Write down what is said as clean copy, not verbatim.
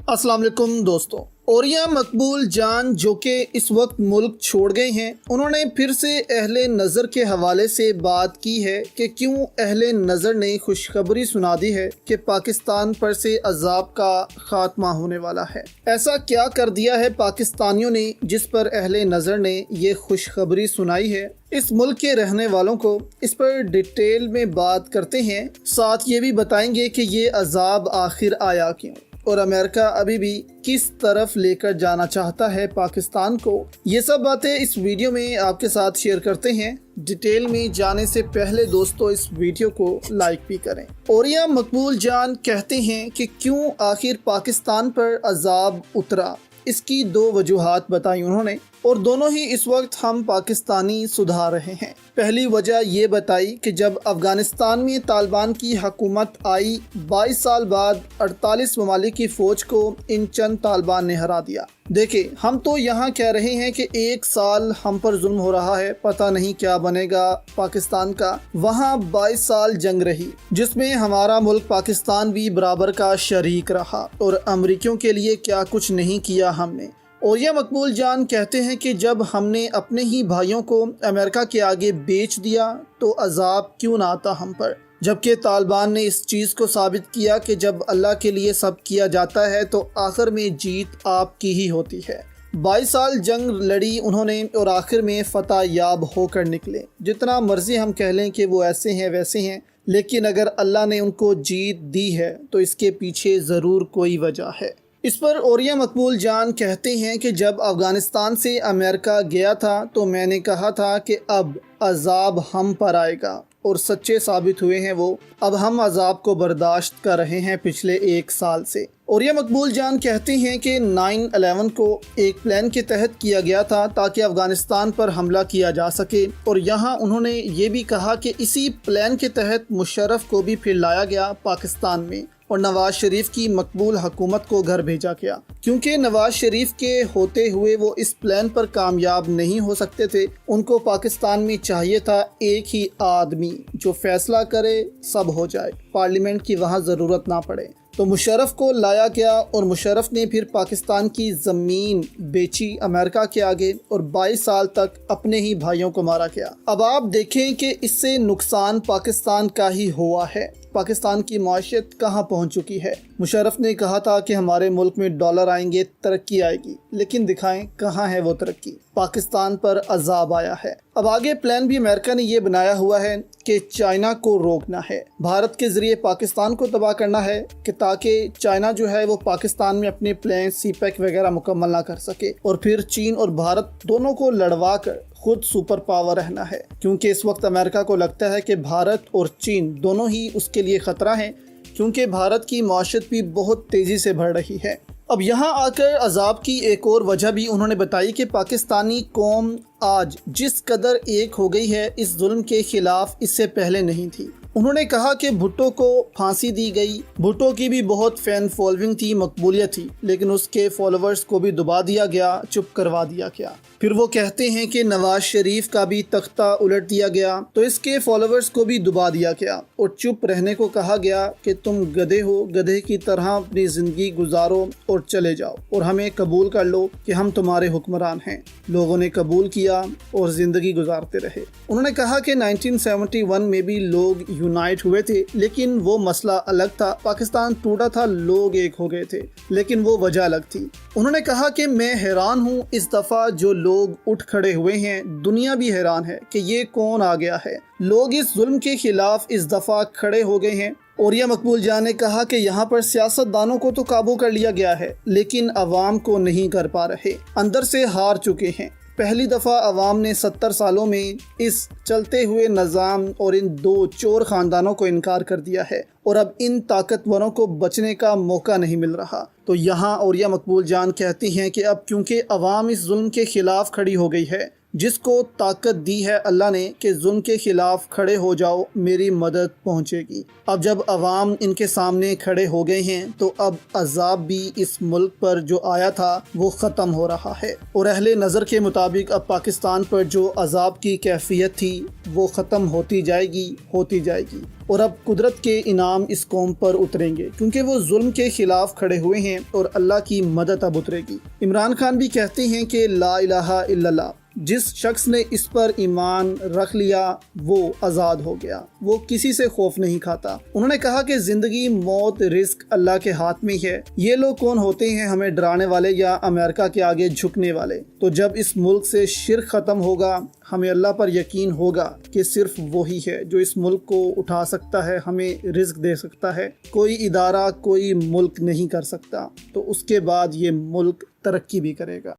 अस्सलाम वालेकुम दोस्तों। औरिया मकबूल जान जो कि इस वक्त मुल्क छोड़ गए हैं, उन्होंने फिर से अहले नज़र के हवाले से बात की है कि क्यों अहले नज़र ने खुशखबरी सुना दी है कि पाकिस्तान पर से अजाब का खात्मा होने वाला है। ऐसा क्या कर दिया है पाकिस्तानियों ने जिस पर अहले नज़र ने ये खुशखबरी सुनाई है। इस मुल्क के रहने वालों को इस पर डिटेल में बात करते हैं, साथ ये भी बताएंगे कि ये अजाब आखिर आया क्यों और अमेरिका अभी भी किस तरफ लेकर जाना चाहता है पाकिस्तान को। ये सब बातें इस वीडियो में आपके साथ शेयर करते हैं। डिटेल में जाने से पहले दोस्तों इस वीडियो को लाइक भी करें। औरिया मकबूल जान कहते हैं कि क्यों आखिर पाकिस्तान पर अजाब उतरा। इसकी दो वजूहात बताई उन्होंने और दोनों ही इस वक्त हम पाकिस्तानी सुधार रहे हैं। पहली वजह ये बताई कि जब अफगानिस्तान में तालिबान की हुकूमत आई, 22 साल बाद 48 ममालिक की फ़ौज को इन चंद तालिबान ने हरा दिया। देखिए, हम तो यहाँ कह रहे हैं कि 1 साल हम पर जुल्म हो रहा है, पता नहीं क्या बनेगा पाकिस्तान का। वहाँ 22 साल जंग रही जिसमें हमारा मुल्क पाकिस्तान भी बराबर का शरीक रहा और अमरीकियों के लिए क्या कुछ नहीं किया हमने। औरिया मकबूल जान कहते हैं कि जब हमने अपने ही भाइयों को अमेरिका के आगे बेच दिया तो अजाब क्यों ना आता हम पर, जबकि तालिबान ने इस चीज़ को साबित किया कि जब अल्लाह के लिए सब किया जाता है तो आखिर में जीत आपकी ही होती है। 22 साल जंग लड़ी उन्होंने और आखिर में फतह याब होकर निकले। जितना मर्जी हम कह लें कि वो ऐसे हैं वैसे हैं, लेकिन अगर अल्लाह ने उनको जीत दी है तो इसके पीछे ज़रूर कोई वजह है। इस पर औरिया मकबूल जान कहते हैं कि जब अफ़गानिस्तान से अमेरिका गया था तो मैंने कहा था कि अब अजाब हम पर आएगा और सच्चे साबित हुए हैं वो। अब हम अजाब को बर्दाश्त कर रहे हैं पिछले 1 साल से। औरिया मकबूल जान कहते हैं कि 9/11 को एक प्लान के तहत किया गया था ताकि अफ़गानिस्तान पर हमला किया जा सके और यहाँ उन्होंने ये भी कहा कि इसी प्लान के तहत मुशर्रफ को भी फिर लाया गया पाकिस्तान में और नवाज शरीफ की मकबूल हुकूमत को घर भेजा गया, क्योंकि नवाज शरीफ के होते हुए वो इस प्लान पर कामयाब नहीं हो सकते थे। उनको पाकिस्तान में चाहिए था एक ही आदमी जो फैसला करे, सब हो जाए, पार्लियामेंट की वहाँ ज़रूरत ना पड़े। तो मुशर्रफ को लाया गया और मुशर्रफ ने फिर पाकिस्तान की ज़मीन बेची अमेरिका के आगे और 22 साल तक अपने ही भाइयों को मारा गया। अब आप देखें कि इससे नुकसान पाकिस्तान का ही हुआ है। पाकिस्तान की माशियत कहाँ पहुँच चुकी है। मुशर्रफ ने कहा था कि हमारे मुल्क में डॉलर आएंगे, तरक्की आएगी, लेकिन दिखाएं कहाँ है वो तरक्की। पाकिस्तान पर अजाब आया है। अब आगे प्लान भी अमेरिका ने ये बनाया हुआ है कि चाइना को रोकना है, भारत के ज़रिए पाकिस्तान को तबाह करना है कि ताकि चाइना जो है वो पाकिस्तान में अपने प्लान CPEC वगैरह मुकम्मल ना कर सके और फिर चीन और भारत दोनों को लड़वा कर खुद सुपर पावर रहना है, क्योंकि इस वक्त अमेरिका को लगता है कि भारत और चीन दोनों ही उसके लिए ख़तरा हैं, क्योंकि भारत की माशियत भी बहुत तेज़ी से बढ़ रही है। अब यहाँ आकर अजाब की एक और वजह भी उन्होंने बताई कि पाकिस्तानी कौम आज जिस कदर एक हो गई है इस जुल्म के खिलाफ इससे पहले नहीं थी। उन्होंने कहा कि भुट्टो को फांसी दी गई। भुट्टो की भी बहुत फैन फॉलोइंग थी, मकबूलियत थी, लेकिन उसके फॉलोवर्स को भी दबा दिया गया, चुप करवा दिया गया। फिर वो कहते हैं कि नवाज शरीफ का भी तख्ता उलट दिया गया तो इसके फॉलोवर्स को भी दबा दिया गया और चुप रहने को कहा गया कि तुम गधे हो, गधे की तरह अपनी ज़िंदगी गुजारो और चले जाओ और हमें कबूल कर लो कि हम तुम्हारे हुक्मरान हैं। लोगों ने कबूल किया और ज़िंदगी गुजारते रहे। उन्होंने कहा कि 1971 में भी लोग यूनाइट हुए थे, लेकिन वो मसला अलग था। पाकिस्तान टूटा था, लोग एक हो गए थे, लेकिन वो वजह अलग थी। उन्होंने कहा कि मैं हैरान हूँ इस दफ़ा जो लोग उठ खड़े हुए हैं, दुनिया भी हैरान है कि ये कौन आ गया है। लोग इस जुल्म के खिलाफ इस दफ़ा खड़े हो गए हैं। औरिया मकबूल जान ने कहा कि यहाँ पर सियासतदानों को तो काबू कर लिया गया है, लेकिन अवाम को नहीं कर पा रहे, अंदर से हार चुके हैं। पहली दफ़ा अवाम ने 70 सालों में इस चलते हुए निज़ाम और इन 2 चोर ख़ानदानों को इनकार कर दिया है और अब इन ताकतवरों को बचने का मौका नहीं मिल रहा। तो यहाँ औरिया मकबूल जान कहती हैं कि अब क्योंकि अवाम इस जुल्म के ख़िलाफ़ खड़ी हो गई है جس کو طاقت دی ہے اللہ نے کہ ظلم کے خلاف کھڑے ہو جاؤ، میری مدد پہنچے گی۔ اب جب عوام ان کے سامنے کھڑے ہو گئے ہیں تو اب عذاب بھی اس ملک پر جو آیا تھا وہ ختم ہو رہا ہے، اور اہل نظر کے مطابق اب پاکستان پر جو عذاب کی کیفیت تھی وہ ختم ہوتی جائے گی، اور اب قدرت کے انعام اس قوم پر اتریں گے، کیونکہ وہ ظلم کے خلاف کھڑے ہوئے ہیں اور اللہ کی مدد اب اترے گی۔ عمران خان بھی کہتے ہیں کہ لا الہ الا اللہ، جس شخص نے اس پر ایمان رکھ لیا وہ آزاد ہو گیا، وہ کسی سے خوف نہیں کھاتا۔ انہوں نے کہا کہ زندگی، موت، رزق اللہ کے ہاتھ میں ہے۔ یہ لوگ کون ہوتے ہیں ہمیں ڈرانے والے یا امریکہ کے آگے جھکنے والے؟ تو جب اس ملک سے شرک ختم ہوگا، ہمیں اللہ پر یقین ہوگا کہ صرف وہی ہے جو اس ملک کو اٹھا سکتا ہے، ہمیں رزق دے سکتا ہے، کوئی ادارہ، کوئی ملک نہیں کر سکتا، تو اس کے بعد یہ ملک ترقی بھی کرے گا۔